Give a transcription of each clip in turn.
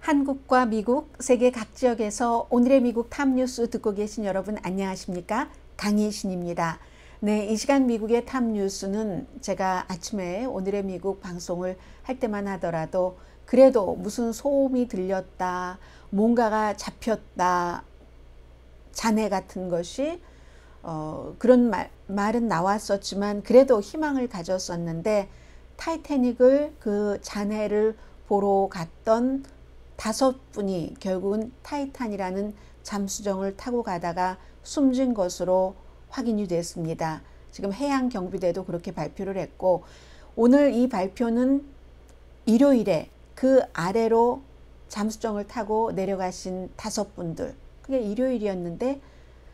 한국과 미국, 세계 각 지역에서 오늘의 미국 탑뉴스 듣고 계신 여러분 안녕하십니까? 강희신입니다. 네, 이 시간 미국의 탑뉴스는 제가 아침에 오늘의 미국 방송을 할 때만 하더라도 그래도 무슨 소음이 들렸다, 뭔가가 잡혔다, 잔해 같은 것이 그런 말은 나왔었지만 그래도 희망을 가졌었는데 타이타닉을 그 잔해를 보러 갔던 5분이 결국은 타이탄이라는 잠수정을 타고 가다가 숨진 것으로 확인이 됐습니다. 지금 해양경비대도 그렇게 발표를 했고 오늘 이 발표는 일요일에 그 아래로 잠수정을 타고 내려가신 5분들, 그게 일요일이었는데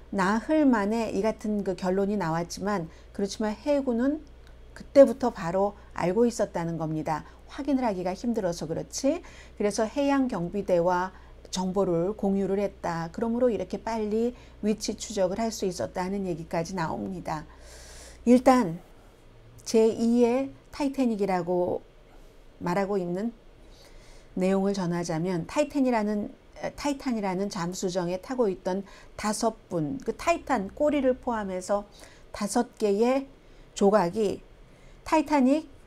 나흘 만에 이 같은 그 결론이 나왔지만 그렇지만 해군은 그때부터 바로 알고 있었다는 겁니다. 확인을 하기가 힘들어서 그렇지. 그래서 해양경비대와 정보를 공유를 했다. 그러므로 이렇게 빨리 위치 추적을 할 수 있었다는 얘기까지 나옵니다. 일단 제2의 타이타닉이라고 말하고 있는 내용을 전하자면 타이탄이라는 잠수정에 타고 있던 5분, 그 타이탄 꼬리를 포함해서 5개의 조각이 타이타닉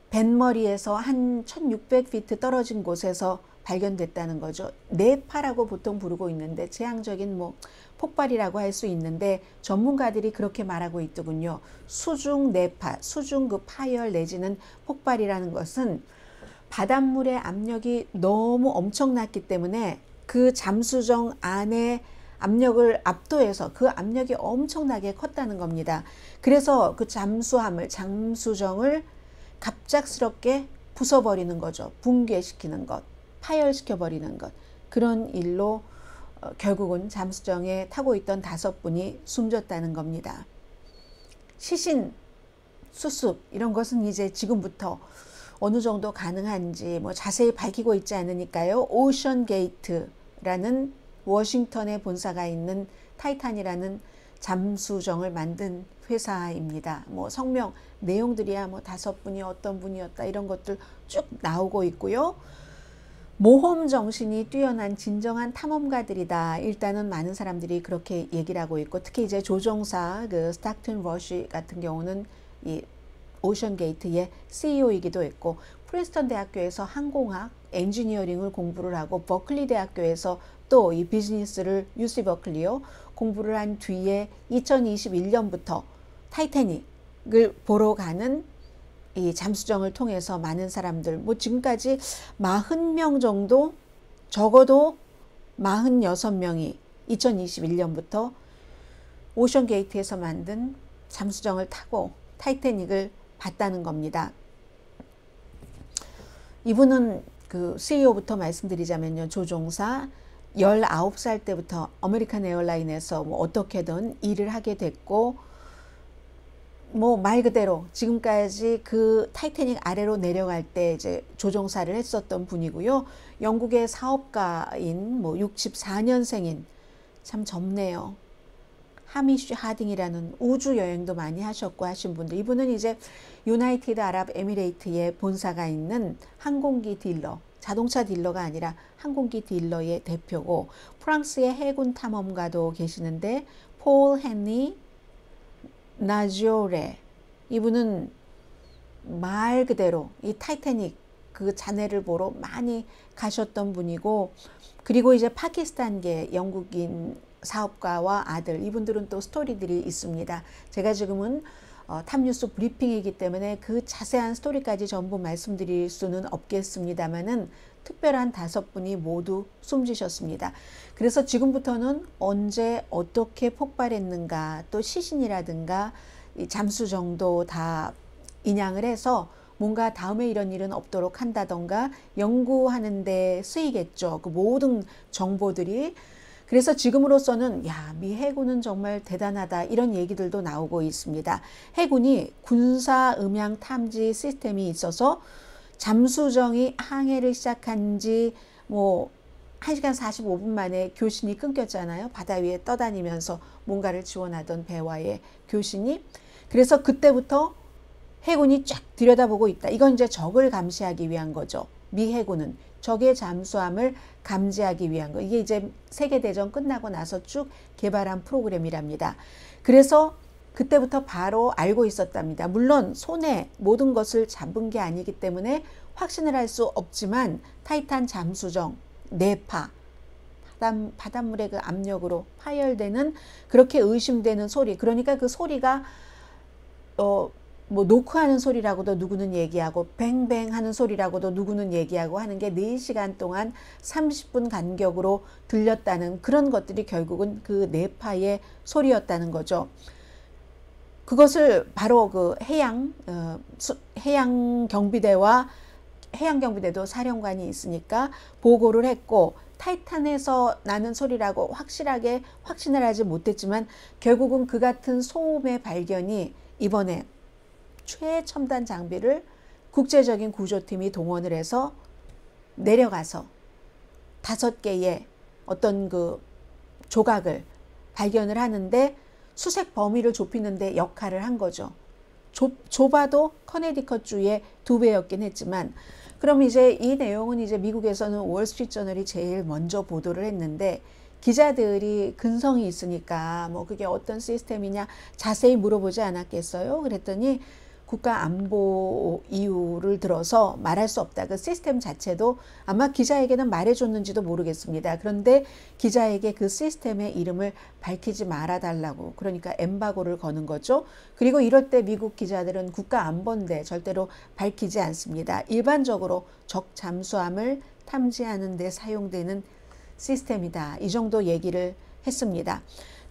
뱃머리에서 한 1600피트 떨어진 곳에서 발견됐다는 거죠. 내파라고 보통 부르고 있는데 제왕적인 폭발이라고 할 수 있는데 전문가들이 그렇게 말하고 있더군요. 수중 내파, 수중 그 파열 내지는 폭발이라는 것은 바닷물의 압력이 너무 엄청났기 때문에 그 잠수정 안에 압력을 압도해서 그 압력이 엄청나게 컸다는 겁니다. 그래서 그 잠수정을 갑작스럽게 부숴버리는 거죠. 붕괴시키는 것, 파열시켜버리는 것. 그런 일로 결국은 잠수정에 타고 있던 5분이 숨졌다는 겁니다. 시신, 수습 이런 것은 이제 지금부터 어느 정도 가능한지 자세히 밝히고 있지 않으니까요. 오션 게이트라는 워싱턴에 본사가 있는 타이탄이라는 잠수정을 만든 회사입니다. 성명 내용들이야 5분이 어떤 분이었다 이런 것들 쭉 나오고 있고요. 모험 정신이 뛰어난 진정한 탐험가들이다. 일단은 많은 사람들이 그렇게 얘기를 하고 있고 특히 이제 조종사 그 스타튼 러쉬 같은 경우는 이 오션 게이트의 CEO이기도 했고 프린스턴 대학교에서 항공학 엔지니어링을 공부를 하고 버클리 대학교에서 또 이 비즈니스를 UC 버클리요 공부를 한 뒤에 2021년부터 타이타닉을 보러 가는 이 잠수정을 통해서 많은 사람들 지금까지 40명 정도 적어도 46명이 2021년부터 오션 게이트에서 만든 잠수정을 타고 타이타닉을 봤다는 겁니다. 이분은 그 CEO부터 말씀드리자면요. 조종사 19살 때부터 아메리칸 에어라인에서 어떻게든 일을 하게 됐고 말 그대로 지금까지 그 타이타닉 아래로 내려갈 때 이제 조종사를 했었던 분이고요. 영국의 사업가인 64년생인 참 젊네요. 하미쉬 하딩이라는 우주 여행도 많이 하셨고 하신 분들. 이분은 이제 유나이티드 아랍 에미레이트에 본사가 있는 항공기 딜러, 자동차 딜러가 아니라 항공기 딜러의 대표고 프랑스의 해군 탐험가도 계시는데 폴 헨리 나조레, 이분은 말 그대로 이 타이타닉 그 잔해를 보러 많이 가셨던 분이고 그리고 이제 파키스탄계 영국인 사업가와 아들, 이분들은 또 스토리들이 있습니다. 제가 지금은 탑뉴스 브리핑이기 때문에 그 자세한 스토리까지 전부 말씀드릴 수는 없겠습니다만은 특별한 5분이 모두 숨지셨습니다. 그래서 지금부터는 언제 어떻게 폭발했는가 또 시신이라든가 이 잠수정도 다 인양을 해서 뭔가 다음에 이런 일은 없도록 한다던가 연구하는 데 쓰이겠죠. 그 모든 정보들이. 그래서 지금으로서는 미 해군은 정말 대단하다 이런 얘기들도 나오고 있습니다. 해군이 군사 음향 탐지 시스템이 있어서 잠수정이 항해를 시작한 지 1시간 45분 만에 교신이 끊겼잖아요. 바다 위에 떠다니면서 뭔가를 지원하던 배와의 교신이. 그래서 그때부터 해군이 쫙 들여다보고 있다. 이건 이제 적을 감시하기 위한 거죠. 미 해군은 적의 잠수함을 감지하기 위한 거. 이게 이제 세계대전 끝나고 나서 쭉 개발한 프로그램이랍니다. 그래서 그때부터 바로 알고 있었답니다. 물론 손에 모든 것을 잡은 게 아니기 때문에 확신을 할 수 없지만 타이탄 잠수정, 뇌파, 바닷물의 그 압력으로 파열되는 그렇게 의심되는 소리. 그러니까 그 소리가 뭐 노크하는 소리라고도 누구는 얘기하고 뱅뱅 하는 소리라고도 누구는 얘기하고 하는 게 4시간 동안 30분 간격으로 들렸다는 그런 것들이 결국은 그 뇌파의 소리였다는 거죠. 그것을 바로 그 해양경비대와 해양경비대도 사령관이 있으니까 보고를 했고, 타이탄에서 나는 소리라고 확실하게 확신을 하지 못했지만 결국은 그 같은 소음의 발견이 이번에 최첨단 장비를 국제적인 구조팀이 동원을 해서 내려가서 5개의 어떤 그 조각을 발견을 하는데 수색 범위를 좁히는데 역할을 한 거죠. 좁아도 커네디컷주의 2배였긴 했지만, 그럼 이제 이 내용은 이제 미국에서는 월스트리트저널이 제일 먼저 보도를 했는데, 기자들이 근성이 있으니까 뭐 그게 어떤 시스템이냐 자세히 물어보지 않았겠어요? 그랬더니 국가 안보 이유를 들어서 말할 수 없다. 그 시스템 자체도 아마 기자에게는 말해줬는지도 모르겠습니다. 그런데 기자에게 그 시스템의 이름을 밝히지 말아달라고, 그러니까 엠바고를 거는 거죠. 그리고 이럴 때 미국 기자들은 국가 안보인데 절대로 밝히지 않습니다. 일반적으로 적 잠수함을 탐지하는 데 사용되는 시스템이다. 이 정도 얘기를 했습니다.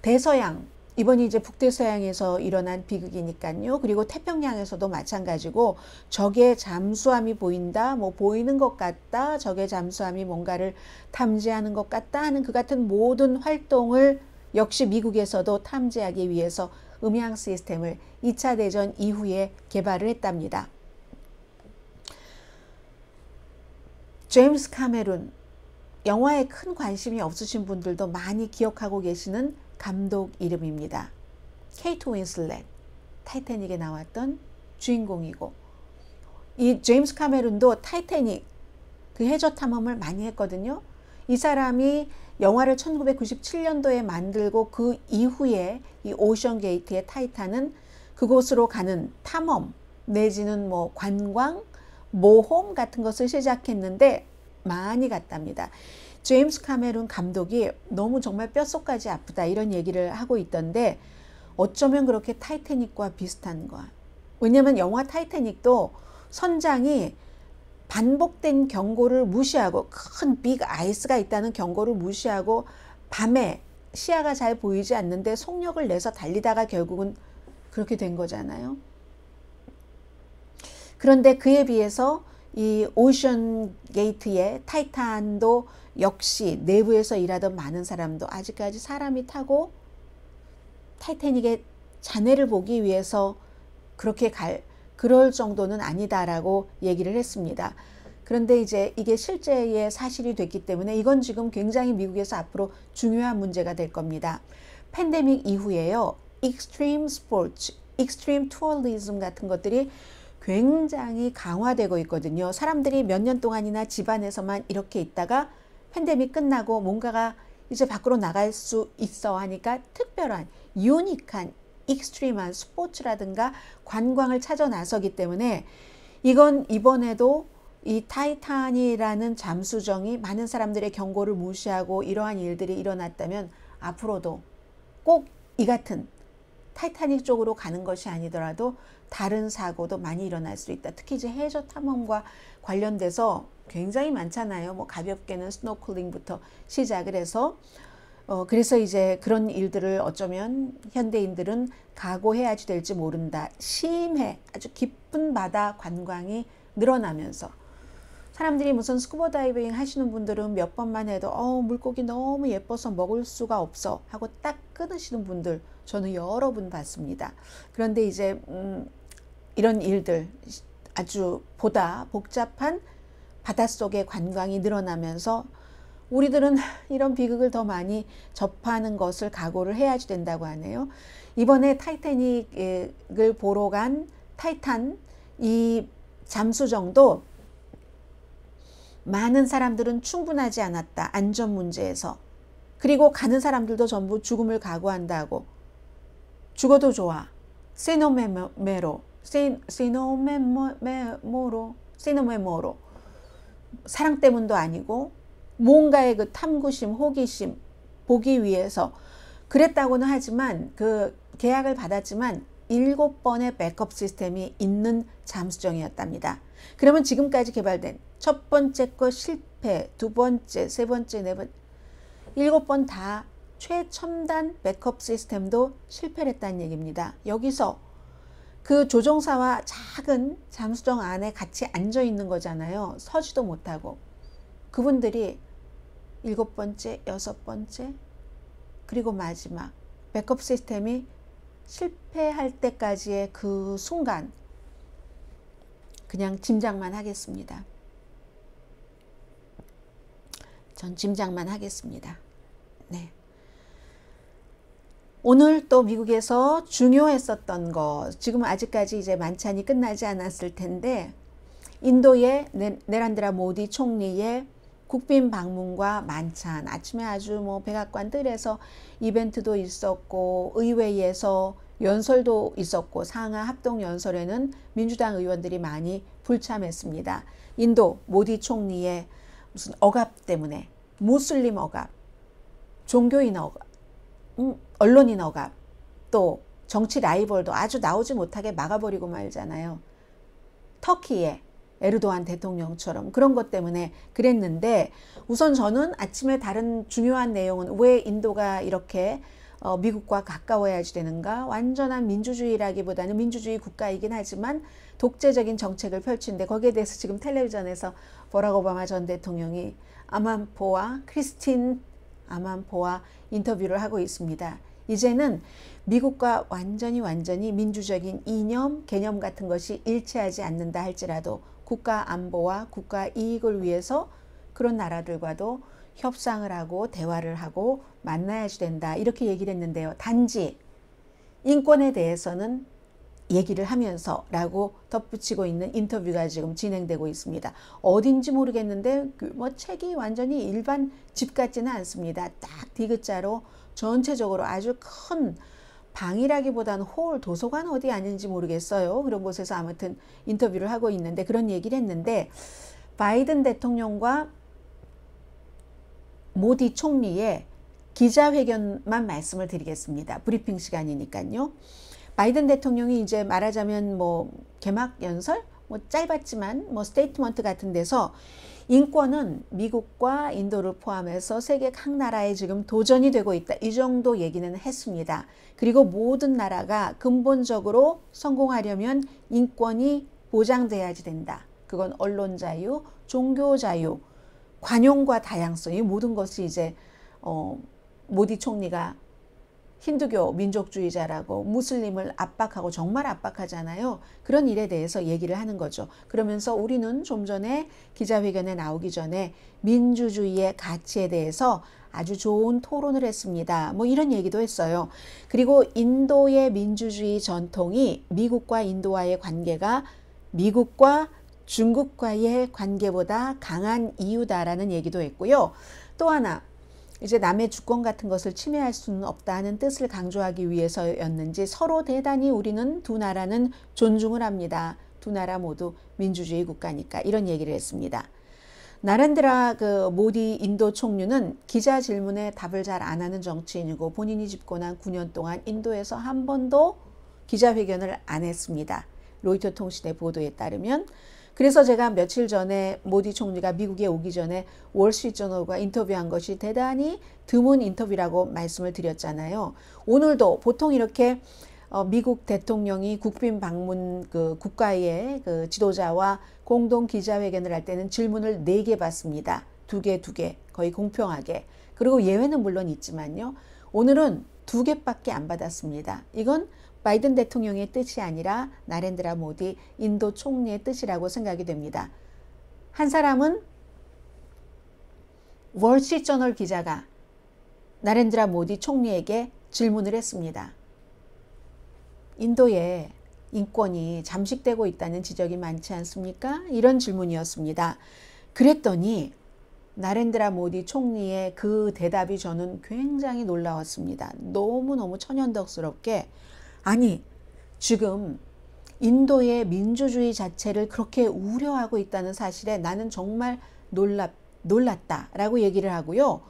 대서양, 이번이 이제 북대서양에서 일어난 비극이니까요. 그리고 태평양에서도 마찬가지고, 적의 잠수함이 보인다, 뭐 보이는 것 같다, 적의 잠수함이 뭔가를 탐지하는 것 같다 하는 그 같은 모든 활동을 역시 미국에서도 탐지하기 위해서 음향 시스템을 2차 대전 이후에 개발을 했답니다. 제임스 카메룬, 영화에 큰 관심이 없으신 분들도 많이 기억하고 계시는 감독 이름입니다. 케이트 윈슬렛, 타이타닉에 나왔던 주인공이고, 이 제임스 카메룬도 타이타닉 그 해저 탐험을 많이 했거든요. 이 사람이 영화를 1997년도에 만들고 그 이후에 이 오션 게이트의 타이탄은 그곳으로 가는 탐험 내지는 뭐 관광, 모험 같은 것을 시작했는데 많이 갔답니다. 제임스 카메룬 감독이 너무 정말 뼛속까지 아프다 이런 얘기를 하고 있던데, 어쩌면 그렇게 타이타닉과 비슷한 거야. 왜냐면 영화 타이타닉도 선장이 반복된 경고를 무시하고, 큰 빅 아이스가 있다는 경고를 무시하고 밤에 시야가 잘 보이지 않는데 속력을 내서 달리다가 결국은 그렇게 된 거잖아요. 그런데 그에 비해서 이 오션 게이트의 타이탄도 역시 내부에서 일하던 많은 사람도 아직까지 사람이 타고 타이타닉의 잔해를 보기 위해서 그렇게 그럴 정도는 아니다라고 얘기를 했습니다. 그런데 이제 이게 실제의 사실이 됐기 때문에 이건 지금 굉장히 미국에서 앞으로 중요한 문제가 될 겁니다. 팬데믹 이후에요, 익스트림 스포츠, 익스트림 투어리즘 같은 것들이 굉장히 강화되고 있거든요. 사람들이 몇 년 동안이나 집안에서만 이렇게 있다가 팬데믹 끝나고 뭔가가 이제 밖으로 나갈 수 있어 하니까 특별한 유니크한 익스트림한 스포츠라든가 관광을 찾아 나서기 때문에, 이건 이번에도 이 타이탄이라는 잠수정이 많은 사람들의 경고를 무시하고 이러한 일들이 일어났다면 앞으로도 꼭 이 같은 타이타닉 쪽으로 가는 것이 아니더라도 다른 사고도 많이 일어날 수 있다. 특히 이제 해저 탐험과 관련돼서 굉장히 많잖아요. 뭐 가볍게는 스노클링부터 시작을 해서 그래서 이제 그런 일들을 어쩌면 현대인들은 각오해야지 될지 모른다. 심해 아주 깊은 바다 관광이 늘어나면서 사람들이 무슨 스쿠버 다이빙 하시는 분들은 몇 번만 해도 물고기 너무 예뻐서 먹을 수가 없어 하고 딱 끊으시는 분들 저는 여러 분 봤습니다. 그런데 이제 이런 일들, 아주 보다 복잡한 바닷속의 관광이 늘어나면서 우리들은 이런 비극을 더 많이 접하는 것을 각오를 해야지 된다고 하네요. 이번에 타이타닉을 보러 간 타이탄 이 잠수정도 많은 사람들은 충분하지 않았다. 안전 문제에서. 그리고 가는 사람들도 전부 죽음을 각오한다고. 죽어도 좋아. 세노메모로. 세노메모로. 사랑 때문도 아니고 뭔가의 그 탐구심, 호기심 보기 위해서 그랬다고는 하지만 그 계약을 받았지만 7번의 백업 시스템이 있는 잠수정이었답니다. 그러면 지금까지 개발된 첫 번째 거 실패, 두 번째, 세 번째, 네 번째 7번 다 최첨단 백업 시스템도 실패를 했다는 얘기입니다. 여기서 그 조종사와 작은 잠수정 안에 같이 앉아 있는 거잖아요. 서지도 못하고. 그분들이 7번째, 6번째, 그리고 마지막 백업 시스템이 실패할 때까지의 그 순간 그냥 짐작만 하겠습니다. 전 짐작만 하겠습니다. 네. 오늘 또 미국에서 중요했었던 거, 지금 아직까지 이제 만찬이 끝나지 않았을 텐데 인도의 내란드라 모디 총리의 국빈 방문과 만찬, 아침에 아주 뭐 백악관 뜰에서 이벤트도 있었고 의회에서 연설도 있었고 상하 합동 연설에는 민주당 의원들이 많이 불참했습니다. 인도 모디 총리의 무슨 억압 때문에 무슬림 억압, 종교인 억압, 언론인 억압, 또 정치 라이벌도 아주 나오지 못하게 막아버리고 말잖아요. 터키의 에르도안 대통령처럼 그런 것 때문에 그랬는데 우선 저는 아침에 다른 중요한 내용은 왜 인도가 이렇게 미국과 가까워야지 되는가, 완전한 민주주의라기보다는 민주주의 국가이긴 하지만 독재적인 정책을 펼치는데 거기에 대해서 지금 텔레비전에서 버락 오바마 전 대통령이 아만포와 크리스틴 아만포와 인터뷰를 하고 있습니다. 이제는 미국과 완전히 민주적인 이념, 개념 같은 것이 일치하지 않는다 할지라도 국가 안보와 국가 이익을 위해서 그런 나라들과도 협상을 하고 대화를 하고 만나야지 된다. 이렇게 얘기를 했는데요. 단지 인권에 대해서는 얘기를 하면서 라고 덧붙이고 있는 인터뷰가 지금 진행되고 있습니다. 어딘지 모르겠는데 뭐 책이 완전히 일반 집 같지는 않습니다. 딱 디귿자로 전체적으로 아주 큰 방이라기보다는 홀, 도서관 어디 아닌지 모르겠어요. 그런 곳에서 아무튼 인터뷰를 하고 있는데 그런 얘기를 했는데 바이든 대통령과 모디 총리의 기자회견만 말씀을 드리겠습니다. 브리핑 시간이니까요. 바이든 대통령이 이제 말하자면 뭐 개막 연설, 뭐 짧았지만 뭐 스테이트먼트 같은 데서 인권은 미국과 인도를 포함해서 세계 각 나라에 지금 도전이 되고 있다. 이 정도 얘기는 했습니다. 그리고 모든 나라가 근본적으로 성공하려면 인권이 보장돼야지 된다. 그건 언론 자유, 종교 자유, 관용과 다양성, 이 모든 것이 이제 모디 총리가 힌두교 민족주의자라고 무슬림을 압박하고 정말 압박하잖아요. 그런 일에 대해서 얘기를 하는 거죠. 그러면서 우리는 좀 전에 기자회견에 나오기 전에 민주주의의 가치에 대해서 아주 좋은 토론을 했습니다. 뭐 이런 얘기도 했어요. 그리고 인도의 민주주의 전통이 미국과 인도와의 관계가 미국과 중국과의 관계보다 강한 이유다라는 얘기도 했고요. 또 하나, 이제 남의 주권 같은 것을 침해할 수는 없다는 뜻을 강조하기 위해서였는지 서로 대단히 우리는 두 나라는 존중을 합니다. 두 나라 모두 민주주의 국가니까 이런 얘기를 했습니다. 나렌드라 그 모디 인도 총리는 기자 질문에 답을 잘 안 하는 정치인이고 본인이 집권한 9년 동안 인도에서 한 번도 기자회견을 안 했습니다. 로이터 통신의 보도에 따르면. 그래서 제가 며칠 전에 모디 총리가 미국에 오기 전에 월스트리트저널과 인터뷰한 것이 대단히 드문 인터뷰라고 말씀을 드렸잖아요. 오늘도 보통 이렇게 미국 대통령이 국빈 방문 그 국가의 그 지도자와 공동 기자회견을 할 때는 질문을 4개 받습니다. 2개 거의 공평하게. 그리고 예외는 물론 있지만요. 오늘은 2개밖에 안 받았습니다. 이건 바이든 대통령의 뜻이 아니라 나렌드라 모디 인도 총리의 뜻이라고 생각이 됩니다. 한 사람은 월스트리트저널 기자가 나렌드라 모디 총리에게 질문을 했습니다. 인도에 인권이 잠식되고 있다는 지적이 많지 않습니까? 이런 질문이었습니다. 그랬더니 나렌드라 모디 총리의 그 대답이 저는 굉장히 놀라웠습니다. 너무너무 천연덕스럽게, 아니 지금 인도의 민주주의 자체를 그렇게 우려하고 있다는 사실에 나는 정말 놀랐다라고 얘기를 하고요.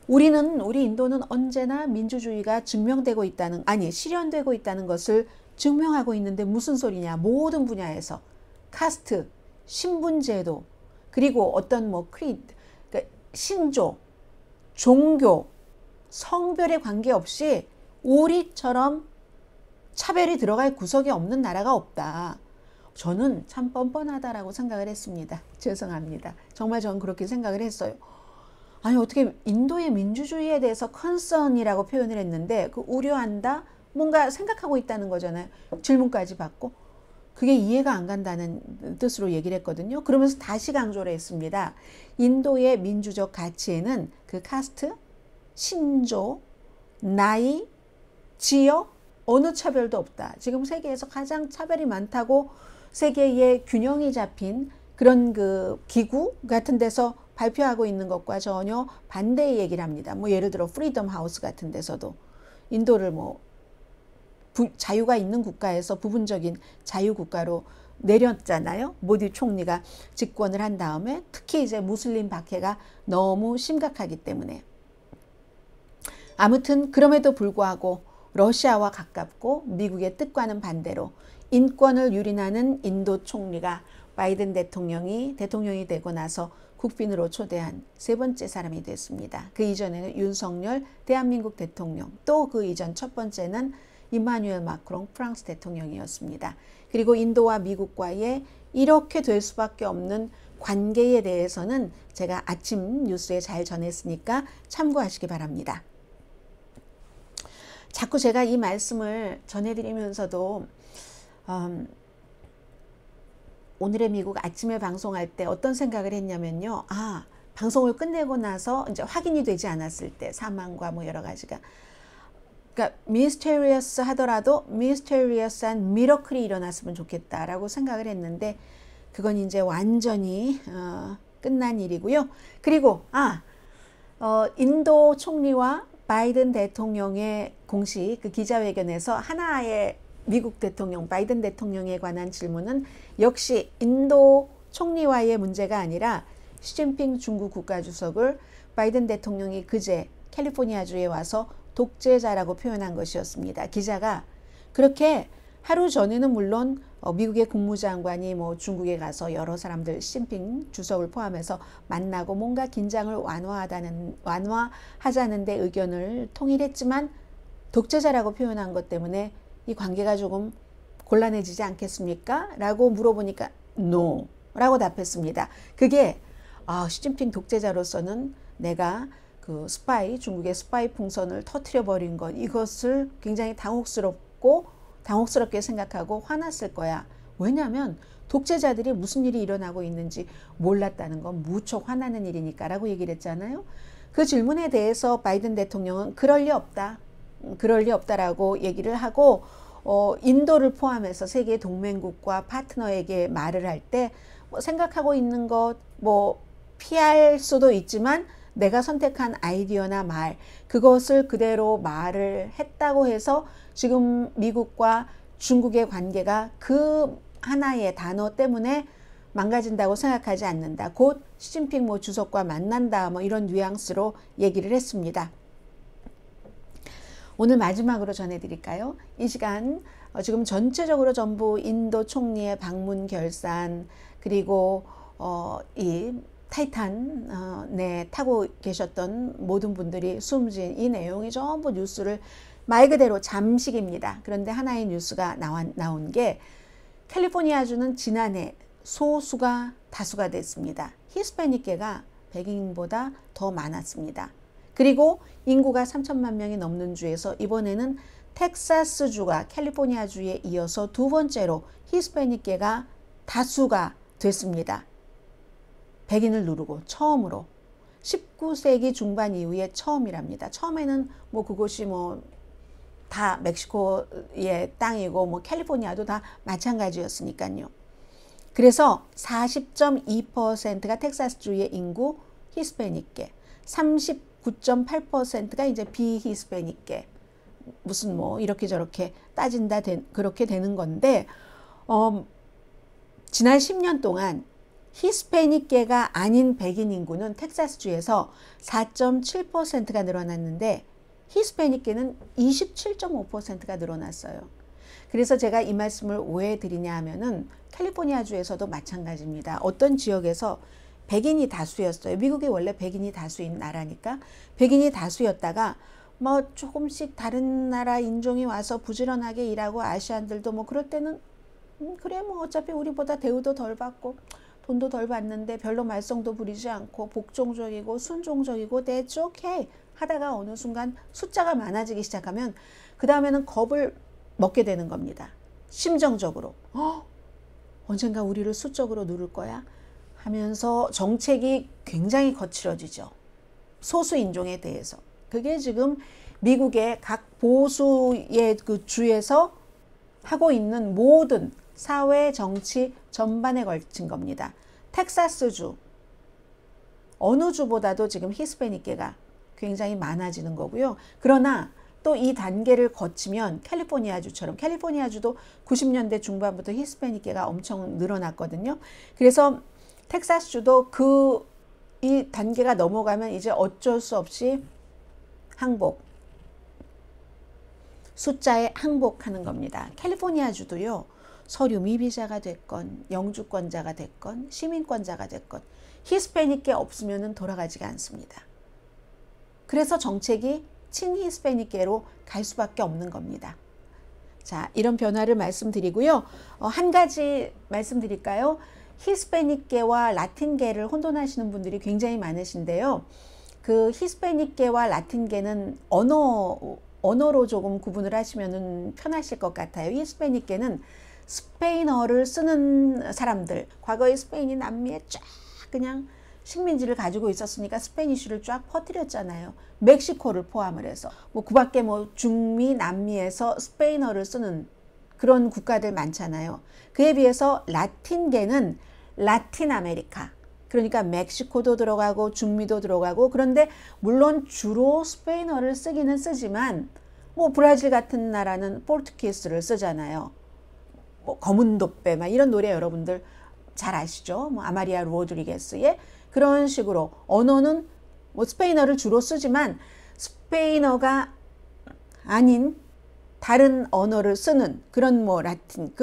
우리 인도는 언제나 민주주의가 증명되고 있다는, 아니 실현되고 있다는 것을 증명하고 있는데 무슨 소리냐. 모든 분야에서 카스트, 신분제도, 그리고 어떤 뭐 크리드, 그러니까 신조, 종교, 성별에 관계없이 우리처럼 차별이 들어갈 구석이 없는 나라가 없다. 저는 참 뻔뻔하다라고 생각을 했습니다. 죄송합니다. 정말 저는 그렇게 생각을 했어요. 아니 어떻게 인도의 민주주의에 대해서 컨선이라고 표현을 했는데 그 우려한다? 뭔가 생각하고 있다는 거잖아요. 질문까지 받고. 그게 이해가 안 간다는 뜻으로 얘기를 했거든요. 그러면서 다시 강조를 했습니다. 인도의 민주적 가치에는 그 카스트, 신조, 나이, 지역, 어느 차별도 없다. 지금 세계에서 가장 차별이 많다고 세계의 균형이 잡힌 그런 그 기구 같은 데서 발표하고 있는 것과 전혀 반대의 얘기를 합니다. 뭐 예를 들어 프리덤 하우스 같은 데서도 인도를 뭐 자유가 있는 국가에서 부분적인 자유국가로 내렸잖아요. 모디 총리가 집권을 한 다음에 특히 이제 무슬림 박해가 너무 심각하기 때문에. 아무튼 그럼에도 불구하고 러시아와 가깝고 미국의 뜻과는 반대로 인권을 유린하는 인도 총리가 바이든 대통령이 되고 나서 국빈으로 초대한 세 번째 사람이 됐습니다. 그 이전에는 윤석열 대한민국 대통령, 또 그 이전 첫 번째는 이마누엘 마크롱 프랑스 대통령이었습니다. 그리고 인도와 미국과의 이렇게 될 수밖에 없는 관계에 대해서는 제가 아침 뉴스에 잘 전했으니까 참고하시기 바랍니다. 자꾸 제가 이 말씀을 전해드리면서도 오늘의 미국 아침에 방송할 때 어떤 생각을 했냐면요. 방송을 끝내고 나서 이제 확인이 되지 않았을 때 사망과 뭐 여러 가지가, 그러니까 미스테리어스 하더라도 미스테리어스한 미러클이 일어났으면 좋겠다라고 생각을 했는데 그건 이제 완전히 끝난 일이고요. 그리고 인도 총리와 바이든 대통령의 공식 그 기자회견에서 하나의 미국 대통령, 바이든 대통령에 관한 질문은 역시 인도 총리와의 문제가 아니라 시진핑 중국 국가주석을 바이든 대통령이 그제 캘리포니아주에 와서 독재자라고 표현한 것이었습니다. 기자가 그렇게 하루 전에는 물론 미국의 국무장관이 뭐 중국에 가서 여러 사람들 시진핑 주석을 포함해서 만나고 뭔가 긴장을 완화하자는 데 의견을 통일했지만 독재자라고 표현한 것 때문에 이 관계가 조금 곤란해지지 않겠습니까? 라고 물어보니까 no 라고 답했습니다. 그게 시진핑 독재자로서는 내가 그 중국의 스파이 풍선을 터트려 버린 것, 이것을 굉장히 당혹스럽게 생각하고 화났을 거야. 왜냐하면 독재자들이 무슨 일이 일어나고 있는지 몰랐다는 건 무척 화나는 일이니까 라고 얘기를 했잖아요. 그 질문에 대해서 바이든 대통령은 그럴 리 없다라고 얘기를 하고 인도를 포함해서 세계 동맹국과 파트너에게 말을 할 때 생각하고 있는 것 피할 수도 있지만 내가 선택한 아이디어나 말, 그것을 그대로 말을 했다고 해서 지금 미국과 중국의 관계가 그 하나의 단어 때문에 망가진다고 생각하지 않는다. 곧 시진핑 주석과 만난다. 이런 뉘앙스로 얘기를 했습니다. 오늘 마지막으로 전해드릴까요? 이 시간 지금 전체적으로 전부 인도 총리의 방문 결산, 그리고 이 타이탄에 타고 계셨던 모든 분들이 숨진 이 내용이 전부 뉴스를 말 그대로 잠식입니다. 그런데 하나의 뉴스가 나온 게 캘리포니아주는 지난해 소수가 다수가 됐습니다. 히스패닉계가 백인보다 더 많았습니다. 그리고 인구가 3천만 명이 넘는 주에서 이번에는 텍사스주가 캘리포니아주에 이어서 두 번째로 히스패닉계가 다수가 됐습니다. 백인을 누르고 처음으로 19세기 중반 이후에 처음이랍니다. 처음에는 그것이 다 멕시코의 땅이고 캘리포니아도 다 마찬가지였으니까요. 그래서 40.2%가 텍사스주의 인구 히스패닉계, 39.8%가 이제 비히스패닉계. 무슨 뭐 이렇게 저렇게 따진다 그렇게 되는 건데, 지난 10년 동안 히스패닉계가 아닌 백인 인구는 텍사스주에서 4.7%가 늘어났는데 히스패닉계는 27.5%가 늘어났어요. 그래서 제가 이 말씀을 왜 드리냐 하면은 캘리포니아주에서도 마찬가지입니다. 어떤 지역에서 백인이 다수였어요. 미국이 원래 백인이 다수인 나라니까. 백인이 다수였다가 뭐 조금씩 다른 나라 인종이 와서 부지런하게 일하고 아시안들도 뭐 그럴 때는 그래 뭐 어차피 우리보다 대우도 덜 받고 돈도 덜 받는데 별로 말썽도 부리지 않고 복종적이고 순종적이고 that's okay 하다가 어느 순간 숫자가 많아지기 시작하면 그 다음에는 겁을 먹게 되는 겁니다. 심정적으로 언젠가 우리를 수적으로 누를 거야 하면서 정책이 굉장히 거칠어지죠. 소수 인종에 대해서. 그게 지금 미국의 각 보수의 그 주에서 하고 있는 모든 사회 정치 전반에 걸친 겁니다. 텍사스주 어느 주보다도 지금 히스패닉계가 굉장히 많아지는 거고요. 그러나 또 이 단계를 거치면 캘리포니아주처럼, 캘리포니아주도 90년대 중반부터 히스패닉계가 엄청 늘어났거든요. 그래서 텍사스주도 이 단계가 넘어가면 이제 어쩔 수 없이 항복, 숫자에 항복하는 겁니다. 캘리포니아주도요. 서류 미비자가 됐건 영주권자가 됐건 시민권자가 됐건 히스패닉계 없으면 돌아가지가 않습니다. 그래서 정책이 친히스패닉계로 갈 수밖에 없는 겁니다. 자, 이런 변화를 말씀드리고요. 한 가지 말씀드릴까요? 히스패닉계와 라틴계를 혼돈하시는 분들이 굉장히 많으신데요. 그 히스패닉계와 라틴계는 언어로 조금 구분을 하시면 편하실 것 같아요. 히스패닉계는 스페인어를 쓰는 사람들, 과거에 스페인이 남미에 쫙 그냥 식민지를 가지고 있었으니까 스페니쉬를 쫙 퍼뜨렸잖아요. 멕시코를 포함을 해서. 뭐 그 밖에 뭐 중미, 남미에서 스페인어를 쓰는 그런 국가들 많잖아요. 그에 비해서 라틴계는 라틴 아메리카, 그러니까 멕시코도 들어가고 중미도 들어가고, 그런데 물론 주로 스페인어를 쓰기는 쓰지만 뭐 브라질 같은 나라는 포르투기스를 쓰잖아요. 뭐 검은 돛배 막 이런 노래 여러분들 잘 아시죠? 뭐 아마리아 로드리게스의 그런 식으로 언어는 뭐 스페인어를 주로 쓰지만 스페인어가 아닌 다른 언어를 쓰는 그런 뭐 라틴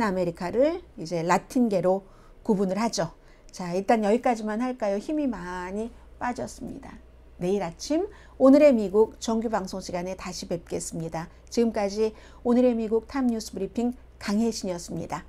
아메리카를 이제 라틴계로 구분을 하죠. 자, 일단 여기까지만 할까요? 힘이 많이 빠졌습니다. 내일 아침 오늘의 미국 정규 방송 시간에 다시 뵙겠습니다. 지금까지 오늘의 미국 탑뉴스 브리핑 강혜신이었습니다.